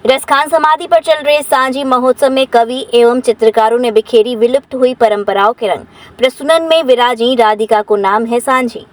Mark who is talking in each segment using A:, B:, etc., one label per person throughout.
A: रसखान समाधि पर चल रहे सांझी महोत्सव में कवि एवं चित्रकारों ने बिखेरी विलुप्त हुई परंपराओं के रंग। प्रसूनन में विराजी राधिका को नाम है सांझी।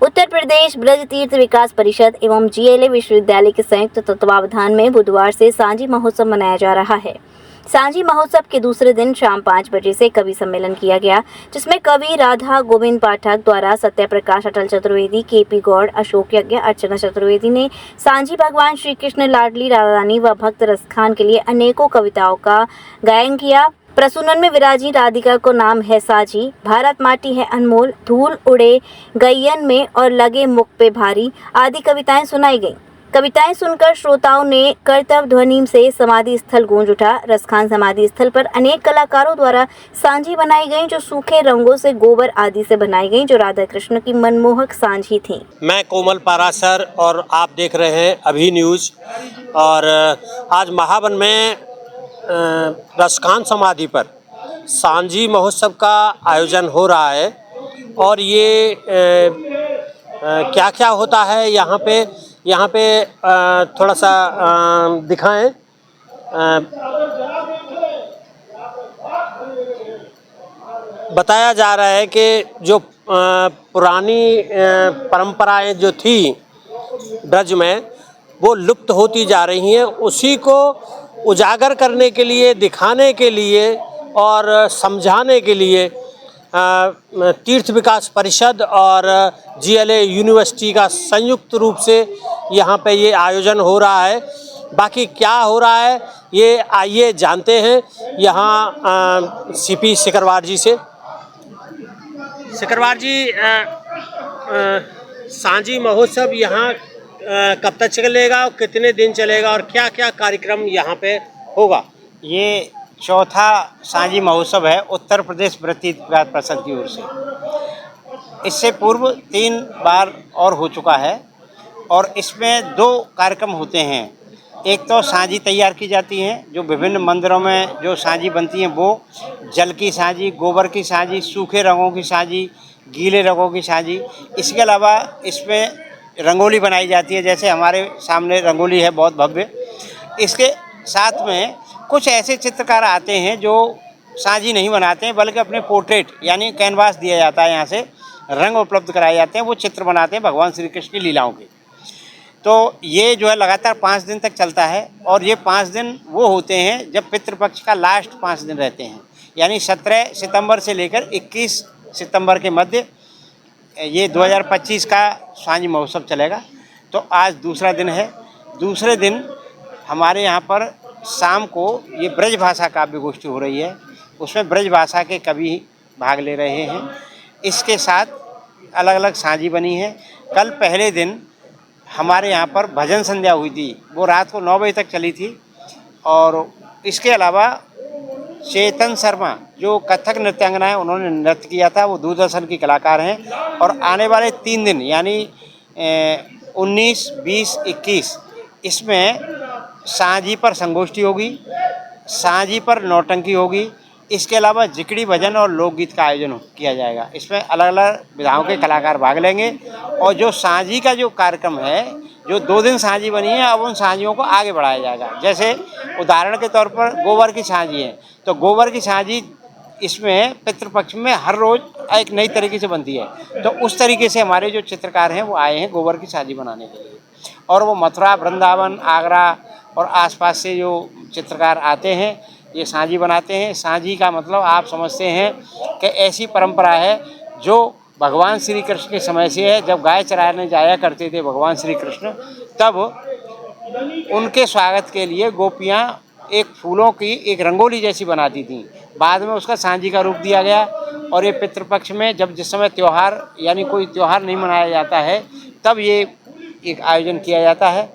A: उत्तर प्रदेश ब्रज तीर्थ विकास परिषद एवं जीएलए विश्वविद्यालय के संयुक्त तत्वावधान में बुधवार से सांझी महोत्सव मनाया जा रहा है। सांझी महोत्सव के दूसरे दिन शाम 5 बजे से कवि सम्मेलन किया गया, जिसमें कवि राधा गोविंद पाठक द्वारा सत्य प्रकाश, अटल चतुर्वेदी, केपी गौड़, अशोक यज्ञ, अर्चना चतुर्वेदी ने सांझी भगवान श्री कृष्ण, लाडली राधा रानी व भक्त रसखान के लिए अनेकों कविताओं का गायन किया। प्रसूनन में विराजी राधिका को नाम है सांझी, भारत माटी है अनमोल, धूल उड़े गैयन में और लगे मुख पे भारी आदि कविताएं सुनाई गईं। कविताएं सुनकर श्रोताओं ने करतब ध्वनि से समाधि स्थल गूंज उठा। रसखान समाधि स्थल पर अनेक कलाकारों द्वारा सांझी बनाई गई, जो सूखे रंगों से गोबर आदि से बनाई गई, जो राधा कृष्ण की मनमोहक सांझी थी।
B: मैं कोमल पाराशर और आप देख रहे हैं अभी न्यूज़। और आज महावन में रसखान समाधि पर सांझी महोत्सव का आयोजन हो रहा है। और ये क्या क्या होता है यहाँ पे थोड़ा सा दिखाएं। बताया जा रहा है कि जो पुरानी परंपराएं जो थी ब्रज में, वो लुप्त होती जा रही हैं। उसी को उजागर करने के लिए, दिखाने के लिए और समझाने के लिए तीर्थ विकास परिषद और जीएलए यूनिवर्सिटी का संयुक्त रूप से यहाँ पे ये आयोजन हो रहा है। बाकी क्या हो रहा है ये आइए जानते हैं यहाँ सीपी सिकरवार जी से। सिकरवार जी, सांझी महोत्सव यहाँ कब तक चलेगा और कितने दिन चलेगा और क्या क्या कार्यक्रम यहाँ पे होगा?
C: ये चौथा सांझी महोत्सव है उत्तर प्रदेश ब्रज तीर्थ विकास परिषद की ओर से। इससे पूर्व 3 बार और हो चुका है और इसमें 2 कार्यक्रम होते हैं। एक तो सांझी तैयार की जाती है, जो विभिन्न मंदिरों में जो सांझी बनती हैं, वो जल की सांझी, गोबर की सांझी, सूखे रंगों की सांझी, गीले रंगों की सांझी। इसके अलावा इसमें रंगोली बनाई जाती है, जैसे हमारे सामने रंगोली है बहुत भव्य। इसके साथ में कुछ ऐसे चित्रकार आते हैं जो सांझी नहीं बनाते हैं, बल्कि अपने पोर्ट्रेट यानी कैनवास दिया जाता है, यहाँ से रंग उपलब्ध कराए जाते हैं, वो चित्र बनाते हैं भगवान श्री कृष्ण की लीलाओं के। तो ये जो है लगातार 5 दिन तक चलता है। और ये 5 दिन वो होते हैं जब पितृपक्ष का लास्ट 5 दिन रहते हैं, यानी 17 सितंबर से लेकर 21 सितंबर के मध्य ये 2025 का सांझी महोत्सव चलेगा। तो आज दूसरा दिन है। दूसरे दिन हमारे यहाँ पर शाम को ये ब्रज भाषा काव्य गोष्ठी हो रही है, उसमें ब्रज भाषा के कवि भाग ले रहे हैं। इसके साथ अलग अलग सांझी बनी है। कल पहले दिन हमारे यहाँ पर भजन संध्या हुई थी, वो रात को 9 बजे तक चली थी। और इसके अलावा चेतन शर्मा जो कथक नृत्यांगना है, उन्होंने नृत्य किया था, वो दूरदर्शन की कलाकार हैं। और आने वाले 3 दिन यानी 19, 20, 21 इसमें सांझी पर संगोष्ठी होगी, सांझी पर नौटंकी होगी। इसके अलावा जिकड़ी भजन और लोकगीत का आयोजन किया जाएगा। इसमें अलग अलग विधाओं के कलाकार भाग लेंगे। और जो सांझी का जो कार्यक्रम है, जो 2 दिन सांझी बनी है, अब उन सांझियों को आगे बढ़ाया जाएगा। जैसे उदाहरण के तौर पर गोबर की सांझी है, तो गोबर की सांझी इसमें पितृपक्ष में हर रोज़ एक नई तरीके से बनती है। तो उस तरीके से हमारे जो चित्रकार हैं वो आए हैं गोबर की सांझी बनाने के लिए। और वो मथुरा, वृंदावन, आगरा और आसपास से जो चित्रकार आते हैं, ये सांझी बनाते हैं। सांझी का मतलब आप समझते हैं कि ऐसी परंपरा है जो भगवान श्री कृष्ण के समय से है। जब गाय चराने जाया करते थे भगवान श्री कृष्ण, तब उनके स्वागत के लिए गोपियाँ एक फूलों की एक रंगोली जैसी बनाती थीं। बाद में उसका सांझी का रूप दिया गया। और ये पितृपक्ष में जब जिस समय त्यौहार यानी कोई त्यौहार नहीं मनाया जाता है, तब ये एक आयोजन किया जाता है।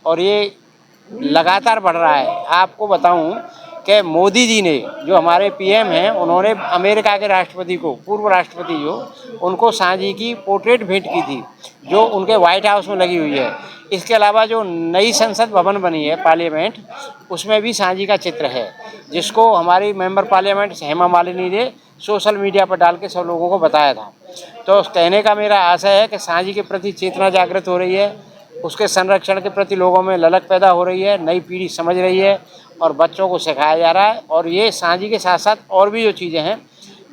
C: और ये लगातार बढ़ रहा है। आपको बताऊं कि मोदी जी ने, जो हमारे पीएम हैं, उन्होंने अमेरिका के राष्ट्रपति को, पूर्व राष्ट्रपति जो, उनको सांझी की पोर्ट्रेट भेंट की थी, जो उनके व्हाइट हाउस में लगी हुई है। इसके अलावा जो नई संसद भवन बनी है पार्लियामेंट, उसमें भी सांझी का चित्र है, जिसको हमारी मेंबर पार्लियामेंट हेमा मालिनी ने सोशल मीडिया पर डाल के सब लोगों को बताया था। तो कहने का मेरा आशय है कि सांझी के प्रति चेतना जागृत हो रही है। उसके संरक्षण के प्रति लोगों में ललक पैदा हो रही है, नई पीढ़ी समझ रही है और बच्चों को सिखाया जा रहा है। और ये सांझी के साथ साथ और भी जो चीज़ें हैं,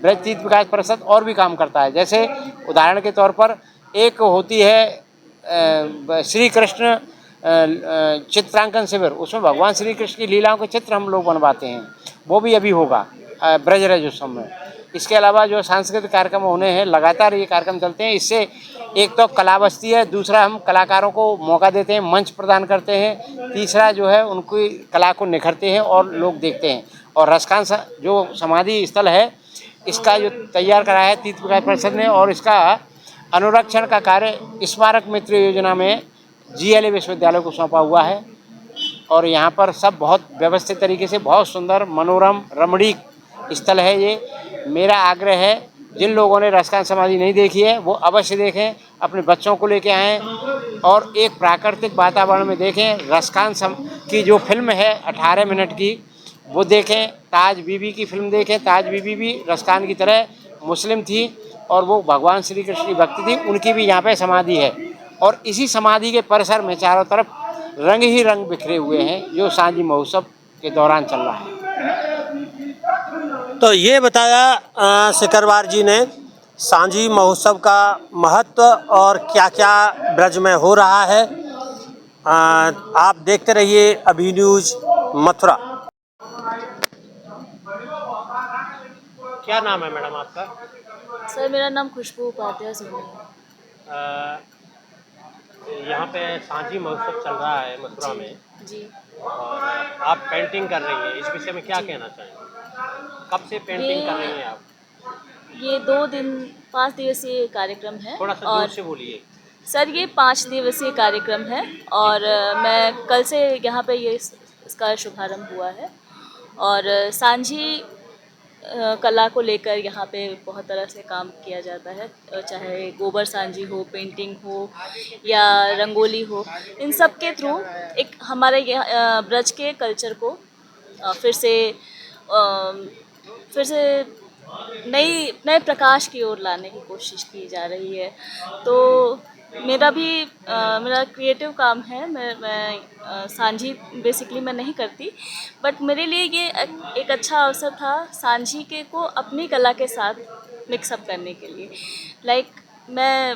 C: ब्रज तीर्थ विकास परिषद और भी काम करता है। जैसे उदाहरण के तौर पर एक होती है श्री कृष्ण चित्रांकन शिविर, उसमें भगवान श्री कृष्ण की लीलाओं के चित्र हम लोग बनवाते हैं, वो भी अभी होगा ब्रजराज उत्सव में। इसके अलावा जो सांस्कृतिक कार्यक्रम होने हैं, लगातार ये कार्यक्रम चलते हैं। इससे एक तो कला बचती है, दूसरा हम कलाकारों को मौका देते हैं, मंच प्रदान करते हैं, तीसरा जो है उनकी कला को निखरते हैं और लोग देखते हैं। और रसखान जो समाधि स्थल है, इसका जो तैयार कराया है तीर्थ विकास परिषद ने, और इसका अनुरक्षण का कार्य स्मारक मित्र योजना में GLA विश्वविद्यालय को सौंपा हुआ है। और यहाँ पर सब बहुत व्यवस्थित तरीके से, बहुत सुंदर मनोरम रमणीक स्थल है ये। मेरा आग्रह है, जिन लोगों ने रसखान समाधि नहीं देखी है वो अवश्य देखें, अपने बच्चों को लेके आएँ और एक प्राकृतिक वातावरण में देखें। रसखान की जो फिल्म है 18 मिनट की, वो देखें। ताज बीबी की फिल्म देखें। ताज बीबी भी रसखान की तरह मुस्लिम थी और वो भगवान श्री कृष्ण की भक्ति थी, उनकी भी यहाँ पे समाधि है। और इसी समाधि के परिसर में चारों तरफ रंग ही रंग बिखरे हुए हैं, जो सांझी महोत्सव के दौरान चल रहा है।
B: तो ये बताया सिकरवार जी ने सांझी महोत्सव का महत्व और क्या क्या ब्रज में हो रहा है। आप देखते रहिए अभी न्यूज़ मथुरा। क्या नाम है मैडम आपका?
D: सर मेरा नाम खुशबू उपाध्याय सोनी है।
B: यहाँ पे सांझी महोत्सव चल रहा है मथुरा में
D: जी।
B: और आप पेंटिंग कर रही हैं, इस विषय में क्या कहना चाहेंगे? कब से पेंटिंग कर रही हैं आप?
D: ये 5 दिवसीय कार्यक्रम है।
B: थोड़ा सा जोर से बोलिए।
D: सर ये 5 दिवसीय कार्यक्रम है और मैं कल से यहाँ पे इसका शुभारंभ हुआ है। और सांझी कला को लेकर यहाँ पे बहुत तरह से काम किया जाता है, चाहे गोबर सांझी हो, पेंटिंग हो या रंगोली हो। इन सब के थ्रू एक हमारे ब्रज के कल्चर को फिर से नए प्रकाश की ओर लाने की कोशिश की जा रही है। तो मेरा क्रिएटिव काम है। मैं सांझी बेसिकली मैं नहीं करती, बट मेरे लिए ये एक अच्छा अवसर था सांझी को अपनी कला के साथ मिक्सअप करने के लिए। मैं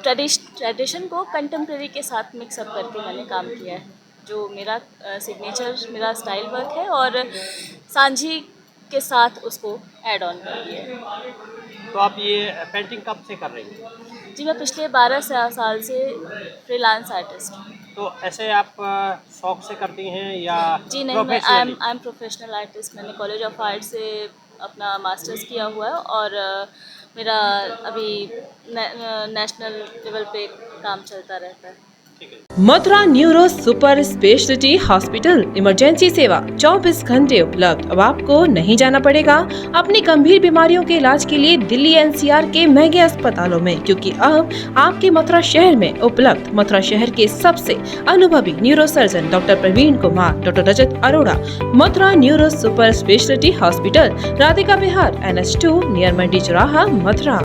D: ट्रेडिशन को कंटेम्प्रेरी के साथ मिक्सअप करके मैंने काम किया है, जो मेरा सिग्नेचर, मेरा स्टाइल वर्क है, और सांझी के साथ उसको ऐड ऑन कर दिया है।
B: तो आप ये पेंटिंग कब से कर रही हैं?
D: जी मैं पिछले 12 साल से फ्रीलांस आर्टिस्ट हूँ।
B: तो ऐसे आप शौक से करती हैं या?
D: जी नहीं, मैं आई एम प्रोफेशनल आर्टिस्ट। मैंने कॉलेज ऑफ आर्ट से अपना मास्टर्स किया हुआ है और मेरा अभी नेशनल लेवल पे काम चलता रहता है।
E: Mathura neuro super speciality hospital emergency सेवा 24 घंटे उपलब्ध। अब आपको नहीं जाना पड़ेगा अपनी गंभीर बीमारियों के इलाज के लिए दिल्ली NCR के महंगे अस्पतालों में, क्योंकि अब आपके मथुरा शहर में उपलब्ध मथुरा शहर के सबसे अनुभवी neuro surgeon doctor Praveen Kumar, doctor Rajat Arora. Mathura neuro super speciality hospital, Radhika Vihar, NH2 near Mandi चौराहा, मथुरा।